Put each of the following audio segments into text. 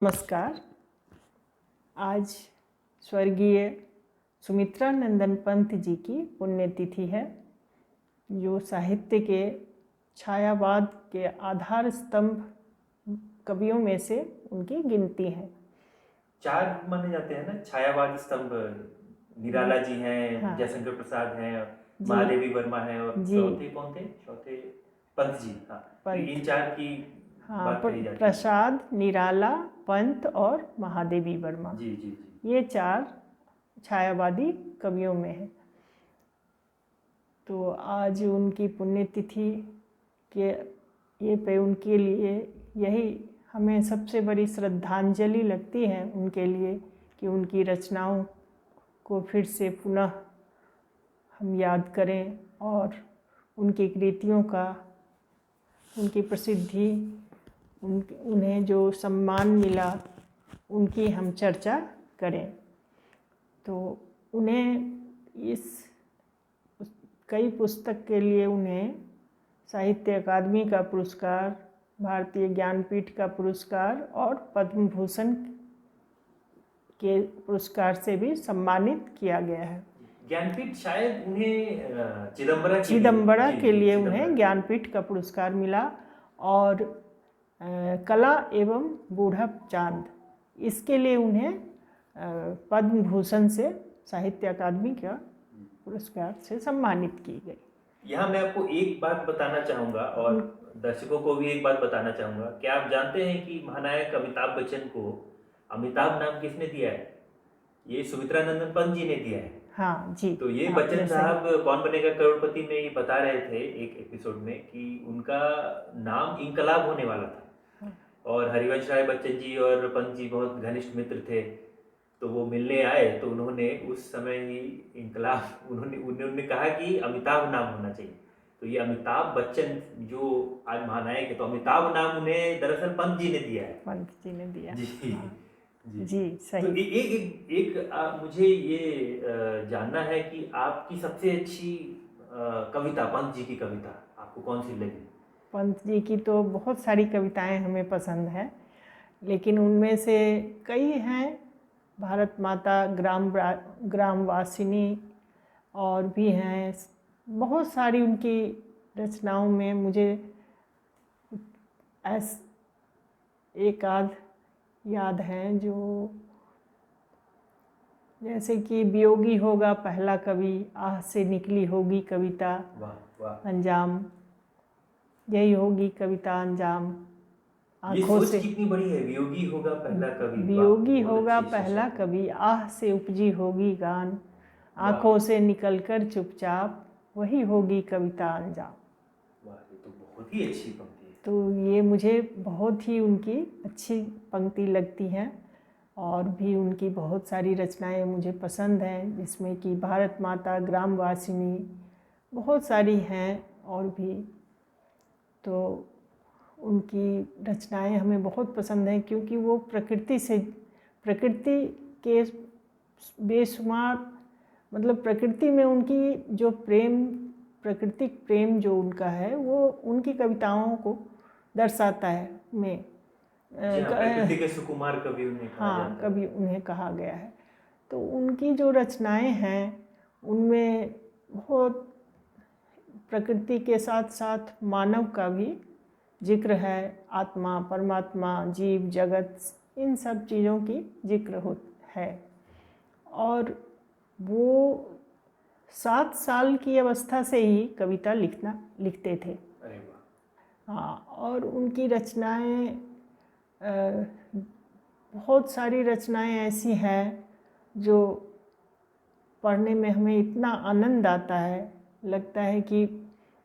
नमस्कार। आज स्वर्गीय सुमित्रा नंदन पंत जी की पुण्यतिथि है, जो साहित्य के छायावाद के आधार स्तंभ कवियों में से उनकी गिनती है। 4 माने जाते हैं ना छायावाद स्तंभ। निराला जी हैं, हाँ जयशंकर प्रसाद हैं, जी महादेवी वर्मा हैं और जी चौथे कौन थे? चौथे पंत जी। हाँ, तो पंत। इन 4 की हाँ, बात कही जाती है। प्रसाद, निराला, पंत और महादेवी वर्मा, जी जी जी। ये 4 छायावादी कवियों में है। तो आज उनकी पुण्यतिथि के ये पे उनके लिए यही हमें सबसे बड़ी श्रद्धांजलि लगती है उनके लिए, कि उनकी रचनाओं को फिर से पुनः हम याद करें और उनकी कृतियों का, उनकी प्रसिद्धि, उन्हें जो सम्मान मिला, उनकी हम चर्चा करें। तो उन्हें इस कई पुस्तक के लिए उन्हें साहित्य अकादमी का पुरस्कार, भारतीय ज्ञानपीठ का पुरस्कार और पद्म भूषण के पुरस्कार से भी सम्मानित किया गया है। ज्ञानपीठ शायद उन्हें चिदम्बरा के लिए चिदम्बरा उन्हें ज्ञानपीठ का पुरस्कार मिला, और कला एवं बूढ़ा चांद, इसके लिए उन्हें पद्म भूषण से, साहित्य अकादमी का पुरस्कार से सम्मानित की गई। यहाँ मैं आपको एक बात बताना चाहूँगा और दर्शकों को भी एक बात बताना चाहूँगा। क्या आप जानते हैं कि महानायक अमिताभ बच्चन को अमिताभ नाम किसने दिया है? ये सुमित्रा नंदन पंत जी ने दिया है। हाँ जी। तो ये बच्चन साहब कौन बनेगा करोड़पति में ये बता रहे थे एक एपिसोड में कि उनका नाम इनकलाब होने वाला था। और हरिवंश राय बच्चन जी और पंत जी बहुत घनिष्ठ मित्र थे, तो वो मिलने आए तो उन्होंने उस समय ही इनकलाब उन्होंने कहा कि अमिताभ नाम होना चाहिए। तो ये अमिताभ बच्चन जो आज महानायक है, तो अमिताभ नाम उन्हें दरअसल पंत जी ने दिया है। पंत जी ने दिया। जी हाँ जी। जी, सही। तो मुझे ये जानना है कि आपकी सबसे अच्छी कविता, पंत जी की कविता आपको कौन सी लगी? पंत जी की तो बहुत सारी कविताएं हमें पसंद हैं, लेकिन उनमें से कई हैं, भारत माता, ग्रामवासिनी, और भी हैं बहुत सारी उनकी रचनाओं में। मुझे एक आध याद हैं, जो जैसे कि वियोगी होगा पहला कवि, आह से निकली होगी कविता वाह वाह, अंजाम, यही होगी कविता अंजाम, ये आँखों सोच से। कितनी बड़ी है, वियोगी होगा पहला कवि। वाह, वियोगी बहुत होगा अच्छी पहला शीर्षक है। कवि, आह से उपजी होगी गान, वाह आँखों से निकलकर चुपचाप, वही होगी कविता अंजाम। वाह, ये तो बहुत ही अच्छी पंक्ति है। तो ये मुझे बहुत ही उनकी अच्छी पंक्ति लगती हैं, और भी उनकी बहुत सारी रचनाएं मुझे पसंद हैं, जिसमें कि भारत माता, ग्रामवासिनी, बहुत सारी हैं और भी। तो उनकी रचनाएं हमें बहुत पसंद हैं, क्योंकि वो प्रकृति के बेशुमार, मतलब प्रकृति में उनकी जो प्रेम, प्राकृतिक प्रेम जो उनका है, वो उनकी कविताओं को दर्शाता है। जी हाँ, प्रकृति के सुकुमार कवि उन्हें कहा हाँ, जाता है। कभी उन्हें कहा गया है। तो उनकी जो रचनाएं हैं, उनमें बहुत प्रकृति के साथ साथ मानव का भी जिक्र है, आत्मा, परमात्मा, जीव जगत, इन सब चीज़ों की जिक्र है। और वो 7 साल की अवस्था से ही कविता लिखते थे। अरे वाह। हाँ, और उनकी रचनाएं, बहुत सारी रचनाएं ऐसी हैं जो पढ़ने में हमें इतना आनंद आता है, लगता है कि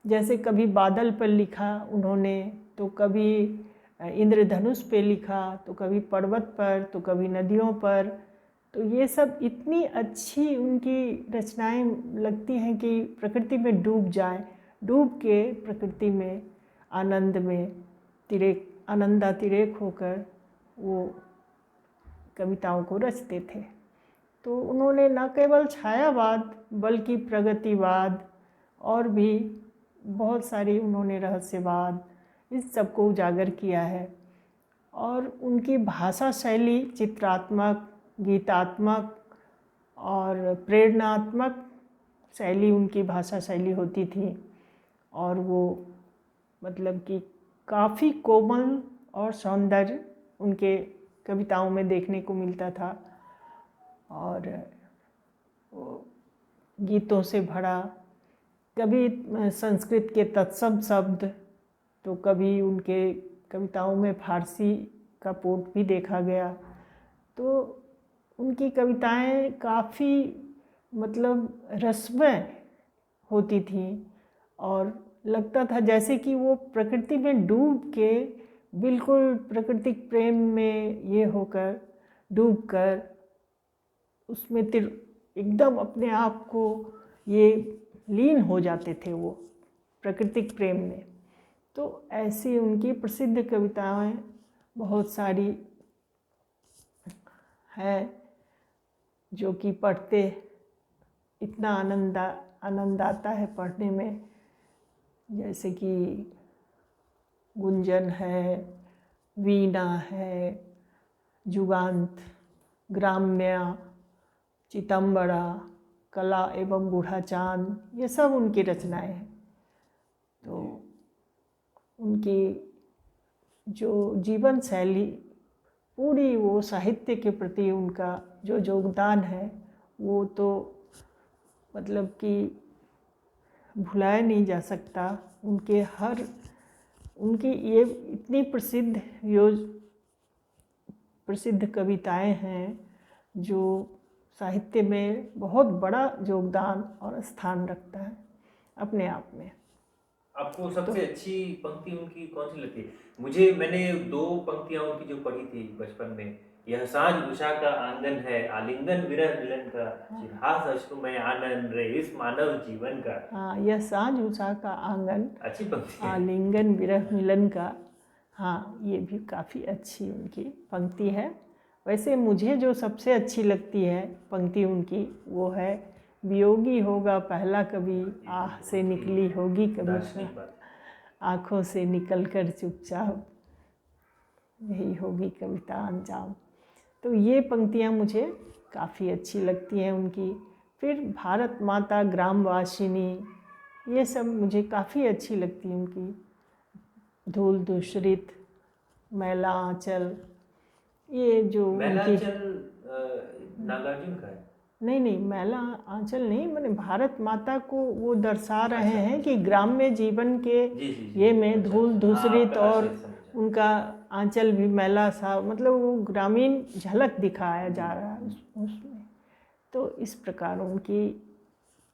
जैसे कभी बादल पर लिखा उन्होंने, तो कभी इंद्रधनुष पे लिखा, तो कभी पर्वत पर, तो कभी नदियों पर। तो ये सब इतनी अच्छी उनकी रचनाएं लगती हैं कि प्रकृति में डूब के प्रकृति में आनंद में आनंदातिरेक होकर वो कविताओं को रचते थे। तो उन्होंने न केवल छायावाद बल्कि प्रगतिवाद और भी बहुत सारी, उन्होंने रहस्यवाद, इस सब को उजागर किया है। और उनकी भाषा शैली चित्रात्मक, गीतात्मक और प्रेरणात्मक शैली उनकी भाषा शैली होती थी। और वो मतलब कि काफ़ी कोमल और सौंदर्य उनके कविताओं में देखने को मिलता था। और वो गीतों से भरा, कभी संस्कृत के तत्सम शब्द, तो कभी उनके कविताओं में फारसी का पोत भी देखा गया। तो उनकी कविताएं काफ़ी मतलब रसमय होती थी और लगता था जैसे कि वो प्रकृति में डूब के, बिल्कुल प्राकृतिक प्रेम में ये होकर डूबकर उसमें एकदम अपने आप को ये लीन हो जाते थे वो प्राकृतिक प्रेम में। तो ऐसी उनकी प्रसिद्ध कविताएं बहुत सारी हैं जो कि पढ़ते इतना आनंद आता है पढ़ने में। जैसे कि गुंजन है, वीणा है, जुगांत, ग्राम्य, चितंबरा, कला एवं बूढ़ा चांद, ये सब उनकी रचनाएं हैं। तो उनकी जो जीवन शैली पूरी, वो साहित्य के प्रति उनका जो योगदान है वो तो मतलब कि भुलाया नहीं जा सकता। उनकी ये इतनी प्रसिद्ध कविताएं हैं जो साहित्य में बहुत बड़ा योगदान और स्थान रखता है अपने आप में। आपको सबसे अच्छी पंक्ति उनकी कौन सी लगती है? मैंने 2 पंक्तियां उनकी जो पढ़ी थी बचपन में, यह साँझ उषा का आंगन है, आलिंगन विरह मिलन का, चिन्हास अश्रुमय आनंद रे इस मानव जीवन का। हाँ, यह साँझ उषा का आंगन, अच्छी पंक्ति है। आलिंगन विरह मिलन का। हाँ, ये भी काफ़ी अच्छी उनकी पंक्ति है। वैसे मुझे जो सबसे अच्छी लगती है पंक्ति उनकी, वो है वियोगी होगा पहला कभी, आह से निकली होगी कभी, आँखों से निकल कर चुपचाप, यही होगी कविता अंजाम। तो ये पंक्तियाँ मुझे काफ़ी अच्छी लगती हैं उनकी। फिर भारत माता ग्रामवासिनी, ये सब मुझे काफ़ी अच्छी लगती है उनकी। धूल दूषरित, मैला आंचल, ये जो मैला उनकी आंचल नागार्जुन का है? नहीं, मैला आंचल नहीं, मैंने भारत माता को वो दर्शा रहे हैं कि ग्राम्य जीवन के ये में धूल दूषरित और उनका आंचल भी मैला सा, मतलब वो ग्रामीण झलक दिखाया जा रहा है उसमें। तो इस प्रकार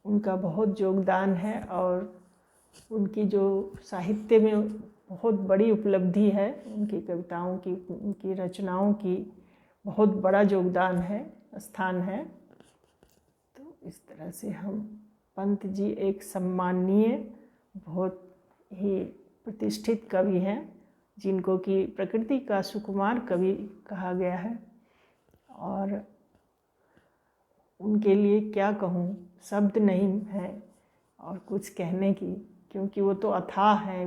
उनका बहुत योगदान है और उनकी जो साहित्य में बहुत बड़ी उपलब्धि है, उनकी कविताओं की, उनकी रचनाओं की बहुत बड़ा योगदान है, स्थान है। तो इस तरह से हम पंत जी एक सम्माननीय, बहुत ही प्रतिष्ठित कवि हैं, जिनको कि प्रकृति का सुकुमार कवि कहा गया है। और उनके लिए क्या कहूँ, शब्द नहीं है और कुछ कहने की, क्योंकि वो तो अथाह हैं,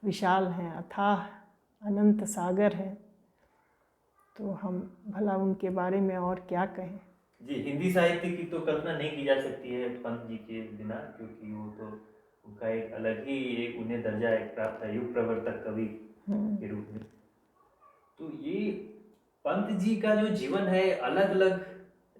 विशाल हैं, अथाह अनंत सागर है। तो हम भला उनके बारे में और क्या कहें। जी, हिंदी साहित्य की तो कल्पना नहीं की जा सकती है पंत जी के बिना, क्योंकि वो तो उनका एक अलग ही एक उन्हें दर्जा एक प्राप्त है, युग प्रवर्तक कवि के रूप में। तो ये पंत जी का जो जीवन है, अलग अलग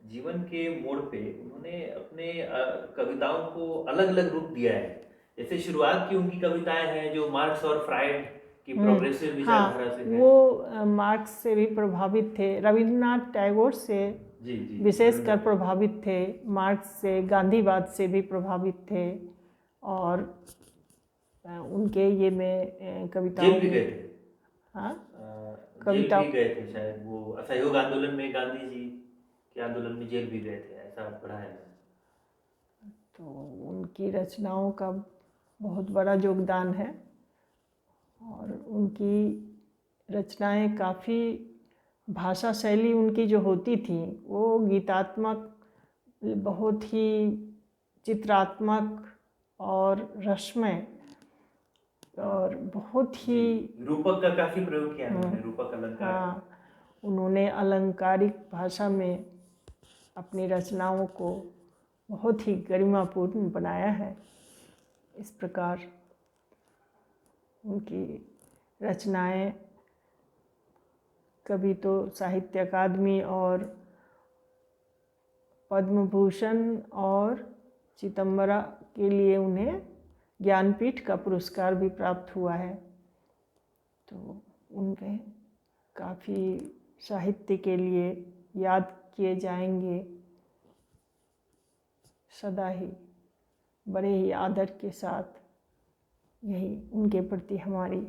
जीवन के मोड़ पे उन्होंने अपने कविताओं को अलग अलग रूप दिया है। जैसे शुरुआत की उनकी कविताएं हैं जो मार्क्स और फ्राइड की प्रोग्रेसिव विचारधारा से है। वो मार्क्स से भी प्रभावित थे, रविंद्रनाथ टैगोर से विशेषकर प्रभावित थे, मार्क्स से, गांधीवाद से भी प्रभावित थे। और उनके ये में कविताओं जेल भी गए थे। हाँ, कविता भी गए थे शायद, वो असहयोग आंदोलन में, गांधी जी के आंदोलन में जेल भी गए थे, ऐसा पढ़ा है। तो उनकी रचनाओं का बहुत बड़ा योगदान है और उनकी रचनाएं काफ़ी, भाषा शैली उनकी जो होती थी वो गीतात्मक, बहुत ही चित्रात्मक और रसमय और बहुत ही रूपक का काफी प्रयोग किया है उन्होंने, रूपक अलंकार। हाँ, उन्होंने अलंकारिक भाषा में अपनी रचनाओं को बहुत ही गरिमापूर्ण बनाया है। इस प्रकार उनकी रचनाएं कभी तो साहित्य अकादमी और पद्म भूषण और चिदंबरा के लिए उन्हें ज्ञानपीठ का पुरस्कार भी प्राप्त हुआ है। तो उनके काफ़ी साहित्य के लिए याद किए जाएंगे सदा ही, बड़े ही आदर के साथ। यही उनके प्रति हमारी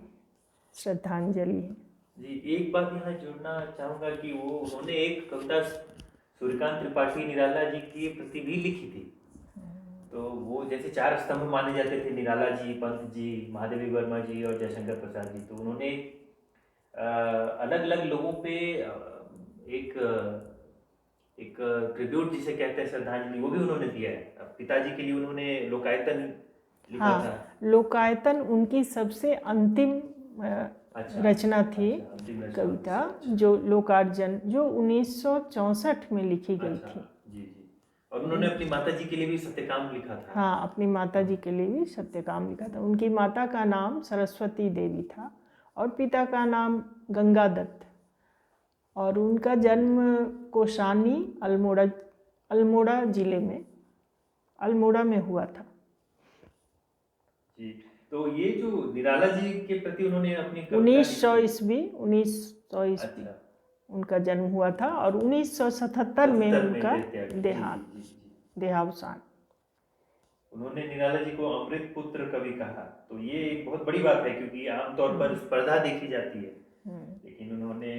श्रद्धांजलि है। जी, एक बात यहाँ जोड़ना चाहूँगा कि वो उन्होंने एक कविता सूर्यकांत त्रिपाठी निराला जी के प्रति भी लिखी थी। तो वो जैसे 4 स्तंभ माने जाते थे, निराला जी, पंत जी, महादेवी वर्मा जी और जयशंकर प्रसाद जी। तो उन्होंने अलग अलग लोगों पे एक एक ट्रिब्यूट जिसे कहते हैं, श्रद्धांजलि, वो भी उन्होंने दिया है। पिताजी के लिए उन्होंने लोकायतन लिखा था। लोकायतन उनकी सबसे अंतिम रचना थी। अंतिम रचना, कविता जो लोकार्जन, जो 1964 में लिखी गई थी। जी जी। और उन्होंने अपनी माता जी के लिए भी सत्यकाम लिखा था। हाँ, अपनी माता जी के लिए भी सत्यकाम लिखा था। उनकी माता का नाम सरस्वती देवी था और पिता का नाम गंगादत्त। और उनका जन्म कोसानी अल्मोड़ा जिले में, अल्मोड़ा में हुआ था। जी, तो ये जो निराला जी के प्रति उन्होंने अपनी 1900 ईस्वी उनका जन्म हुआ था और 1977 में उनका देहावसान। उन्होंने निराला जी को अमृत पुत्र कवि कहा। तो ये एक बहुत बड़ी बात है, क्योंकि आमतौर पर स्पर्धा देखी जाती है, लेकिन उन्होंने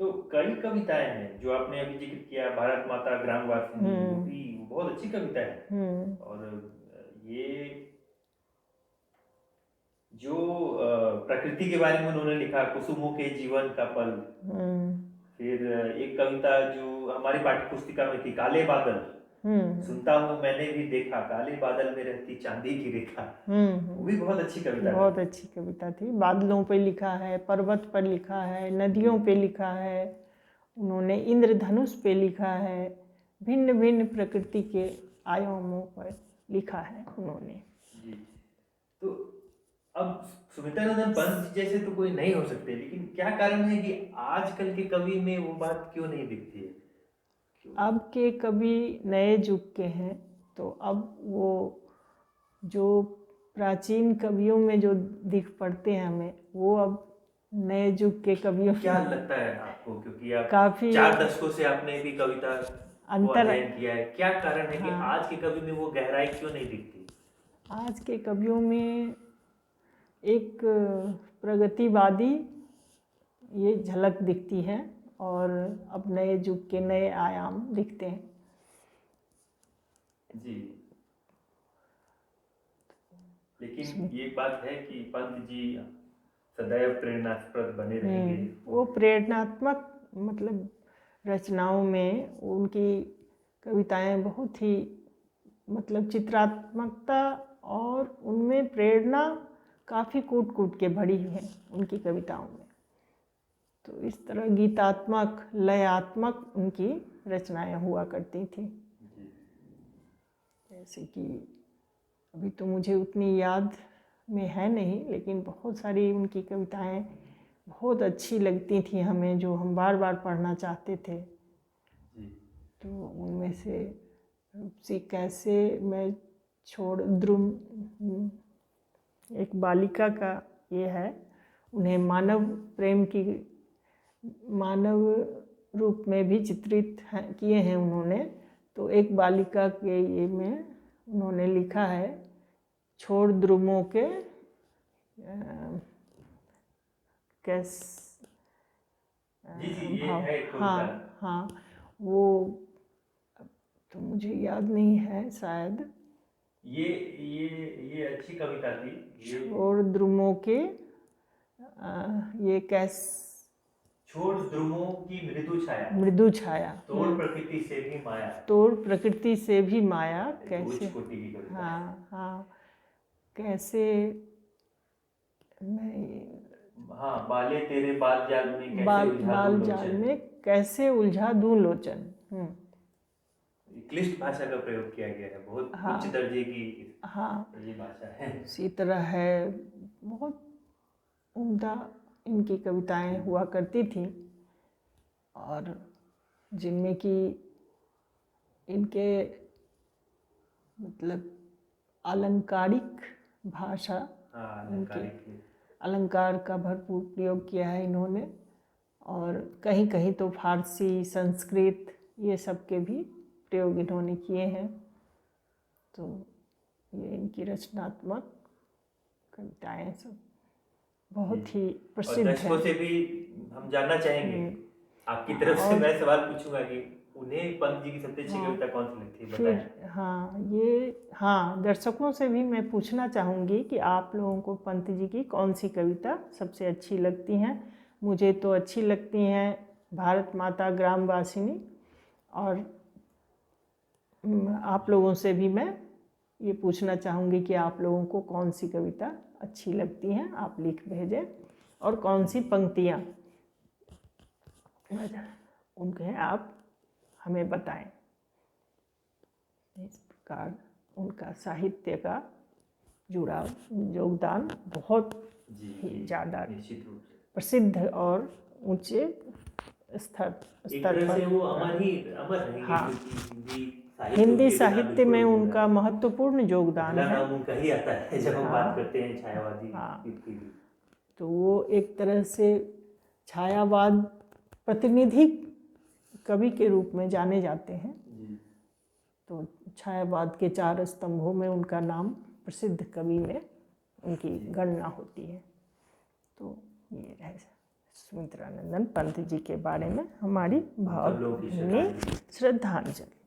तो कई कविताएं हैं जो आपने अभी जिक्र किया, भारत माता ग्रामवासिनी, वो भी बहुत अच्छी कविता है। और ये जो प्रकृति के बारे में उन्होंने लिखा, कुसुमों के जीवन का पल। फिर एक कविता जो हमारी पाठ्य पुस्तिका में थी, काले बादल, सुनता हूँ मैंने भी देखा, काले बादल में रहती चांदी की रेखा। वो भी बहुत अच्छी कविता है। बहुत अच्छी कविता थी। बादलों पे लिखा है, पर्वत पर लिखा है, नदियों पे लिखा है, उन्होंने इंद्रधनुष पे लिखा है, भिन्न भिन्न प्रकृति के आयामों पर लिखा है उन्होंने। जी, तो अब सुमित्रानंदन पंत जैसे तो कोई नहीं हो सकते, लेकिन क्या कारण है कि आजकल के कवि में वो बात क्यों नहीं दिखती है? अब के कवि नए युग के हैं, तो अब वो जो प्राचीन कवियों में जो दिख पड़ते हैं हमें, वो अब नए युग के कवियों क्या लगता है आपको, क्योंकि आप काफी 4 दशकों से आपने भी कविता अंतर अध्ययन किया है, क्या कारण है कि आज के कवि में वो गहराई क्यों नहीं दिखती? आज के कवियों में एक प्रगतिवादी ये झलक दिखती है और अब नए युग के नए आयाम दिखते हैं। जी, लेकिन ये बात है कि पंत जी सदैव प्रेरणास्पद बने रहेंगे। वो प्रेरणात्मक, मतलब रचनाओं में उनकी कविताएं बहुत ही, मतलब चित्रात्मकता और उनमें प्रेरणा काफ़ी कूट कूट के भरी है उनकी कविताओं में। तो इस तरह गीतात्मक, लयात्मक उनकी रचनाएं हुआ करती थी। जैसे कि अभी तो मुझे उतनी याद में है नहीं, लेकिन बहुत सारी उनकी कविताएं बहुत अच्छी लगती थी हमें, जो हम बार बार पढ़ना चाहते थे। तो उनमें से रूपसी कैसे मैं छोड़ द्रुम, एक बालिका का ये है, उन्हें मानव प्रेम की, मानव रूप में भी चित्रित किए हैं उन्होंने। तो एक बालिका के ये में उन्होंने लिखा है, छोड़ द्रुमों के भाव। हाँ, वो तो मुझे याद नहीं है शायद। ये अच्छी कविता थी। छोड़ द्रुमों के ये छोड़ द्रुमों की मृदु छाया, तोड़ प्रकृति से भी माया, तोड़ प्रकृति से भी माया, कैसे, कोटि की कविता। हाँ, कैसे मैं हाँ, बाले तेरे बाल जाल में कैसे बाल उलझा बाल दूं जाल लोचन। में कैसे उलझा दूं लोचन। क्लिष्ट भाषा का प्रयोग किया गया है, बहुत हाँ उच्च दर्जे की हाँ, ये भाषा है। इसी तरह है, बहुत उम्दा इनकी कविताएं हुआ करती थी, और जिनमें कि इनके मतलब अलंकारिक भाषा, हाँ, इनके अलंकारिक है। अलंकार का भरपूर प्रयोग किया है इन्होंने, और कहीं कहीं तो फारसी, संस्कृत, ये सब के भी प्रयोग इन्होंने किए हैं। तो ये इनकी रचनात्मक कविताएं सब बहुत ही और प्रसिद्ध दर्शकों हैं। से भी हम जानना चाहेंगे, आपकी तरफ से और मैं सवाल पूछूंगा कि उन्हें पंत जी की सबसे अच्छी हाँ, कविता कौन सी लगती है, बताएं। फिर हाँ, दर्शकों से भी मैं पूछना चाहूँगी कि आप लोगों को पंत जी की कौन सी कविता सबसे अच्छी लगती हैं। मुझे तो अच्छी लगती हैं भारत माता ग्रामवासिनी, और आप लोगों से भी मैं ये पूछना चाहूँगी कि आप लोगों को कौन सी कविता अच्छी लगती हैं, आप लिख भेजें, और कौन सी पंक्तियाँ उनके आप हमें बताएं। इस प्रकार उनका साहित्य का जुड़ाव, योगदान बहुत ही ज़्यादा निश्चित रूप से प्रसिद्ध और ऊंचे स्तर एक स्तर तरह से वो पर। अमर रहेंगे, हाँ, क्योंकि हिंदी उनके बिना साहित्य बिल्कुल में अधूरा उनका है। महत्वपूर्ण योगदान पहला है। नाम उनका ही आता है जब हम बात हाँ करते हैं छायावादी हाँ, युग की भी। तो वो एक तरह से छायावाद प्रतिनिधि कवि के रूप में जाने जाते हैं। जी। तो छायावाद के 4 स्तंभों में उनका नाम प्रसिद्ध कवि में उनकी गणना होती है। तो ये है सुमित्रानंदन पंत जी के बारे में हमारी हम सब लोगों की भावभीनी श्रद्धांजलि।